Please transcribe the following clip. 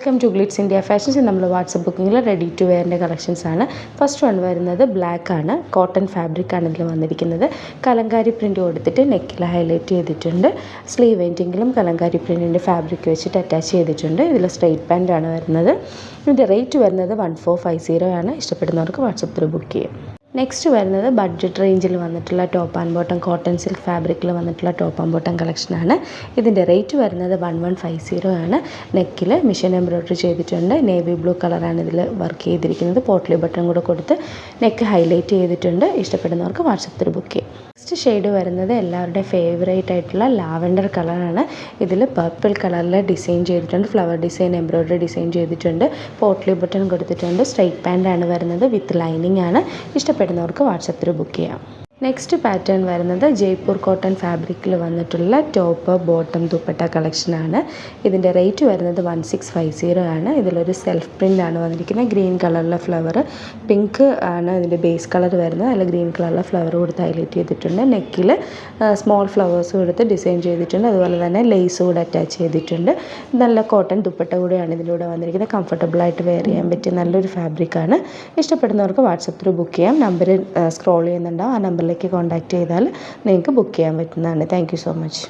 Welcome to Glitz India fashions. നമ്മൾ WhatsApp ബുക്കിങ്ങിൽ ready to വെയറിൻ്റെ കളക്ഷൻസ് ആണ്. ഫസ്റ്റ് വൺ വരുന്നത് ബ്ലാക്ക് ആണ്. കോട്ടൺ ഫാബ്രിക് ആണ് ഇതിൽ വന്നിരിക്കുന്നത്. കലങ്കാരി പ്രിൻറ്റ് കൊടുത്തിട്ട് നെക്കിൽ ഹൈലൈറ്റ് ചെയ്തിട്ടുണ്ട്. സ്ലീവ് എൻഡിങ്ങിലും കലങ്കാരി പ്രിൻറ്റിൻ്റെ ഫാബ്രിക് വെച്ചിട്ട് അറ്റാച്ച് ചെയ്തിട്ടുണ്ട്. ഇതിൽ സ്ട്രെയിറ്റ് പാൻ്റ് ആണ് വരുന്നത്. ഇതിൻ്റെ റേറ്റ് വരുന്നത് 1450 ആണ്. ഇഷ്ടപ്പെടുന്നവർക്ക് വാട്സപ്പിൽ ബുക്ക് ചെയ്യും. നെക്സ്റ്റ് വരുന്നത് ബഡ്ജറ്റ് റേഞ്ചിൽ വന്നിട്ടുള്ള top and bottom cotton silk ഫാബ്രിക്കിൽ വന്നിട്ടുള്ള ടോപ്പ് ആൻഡ് ബോട്ടം കളക്ഷനാണ്. ഇതിൻ്റെ റേറ്റ് വരുന്നത് 1150 ആണ്. നെക്കിൽ മിഷൻ എംബ്രോയ്ഡറി ചെയ്തിട്ടുണ്ട്. നേവി ബ്ലൂ കളറാണ് ഇതിൽ വർക്ക് ചെയ്തിരിക്കുന്നത്. പോട്ട്ലി ബട്ടൺ കൂടെ കൊടുത്ത് നെക്ക് ഹൈലൈറ്റ് ചെയ്തിട്ടുണ്ട്. ഇഷ്ടപ്പെടുന്നവർക്ക് വാട്സപ്പിൽ ബുക്ക് ചെയ്യും. നെക്സ്റ്റ് ഷെയ്ഡ് വരുന്നത് എല്ലാവരുടെ ഫേവറേറ്റ് ആയിട്ടുള്ള ലാവൻഡർ കളറാണ്. ഇതിൽ പർപ്പിൾ കളറിൽ ഡിസൈൻ ചെയ്തിട്ടുണ്ട്. ഫ്ലവർ ഡിസൈൻ, എംബ്രോയ്ഡറി ഡിസൈൻ ചെയ്തിട്ടുണ്ട്. പോട്ട്ലി ബട്ടൺ കൊടുത്തിട്ടുണ്ട്. സ്ട്രെയിറ്റ് പാൻ്റ് ആണ് വരുന്നത്. വിത്ത് ലൈനിങ് ആണ്. ഇഷ്ടപ്പെടുന്നവർക്ക് വാട്സപ്പിൽ ബുക്ക് ചെയ്യാം. നെക്സ്റ്റ് പാറ്റേൺ വരുന്നത് ജയ്പൂർ കോട്ടൺ ഫാബ്രിക്കിൽ വന്നിട്ടുള്ള ടോപ്പ് ബോട്ടം ദുപ്പട്ട കളക്ഷനാണ്. ഇതിൻ്റെ റേറ്റ് വരുന്നത് 1650 ആണ്. ഇതിലൊരു സെൽഫ് പ്രിൻ്റ് ആണ് വന്നിരിക്കുന്നത്. ഗ്രീൻ കളറിലെ ഫ്ലവർ, പിങ്ക് ആണ് ഇതിൻ്റെ ബേസ് കളർ വരുന്നത്. അതിൽ ഗ്രീൻ കളറിലെ ഫ്ലവർ കൊടുത്ത് ഹൈലൈറ്റ് ചെയ്തിട്ടുണ്ട്. നെക്കിൽ സ്മോൾ ഫ്ലവേഴ്സ് കൊടുത്ത് ഡിസൈൻ ചെയ്തിട്ടുണ്ട്. അതുപോലെ തന്നെ ലേസ് കൂടെ അറ്റാച്ച് ചെയ്തിട്ടുണ്ട്. നല്ല കോട്ടൺ ദുപ്പട്ട കൂടെയാണ് ഇതിലൂടെ വന്നിരിക്കുന്നത്. കംഫർട്ടബിളായിട്ട് വെയർ ചെയ്യാൻ പറ്റിയ നല്ലൊരു ഫാബ്രിക്കാണ്. ഇഷ്ടപ്പെടുന്നവർക്ക് വാട്സപ്പിൽ ബുക്ക് ചെയ്യാം. നമ്പർ സ്ക്രോൾ ചെയ്യുന്നുണ്ടാവും. ആ നമ്പറിലേക്ക് കോൺടാക്റ്റ് ചെയ്താൽ നിങ്ങൾക്ക് ബുക്ക് ചെയ്യാൻ പറ്റുന്നതാണ്. Thank you so much.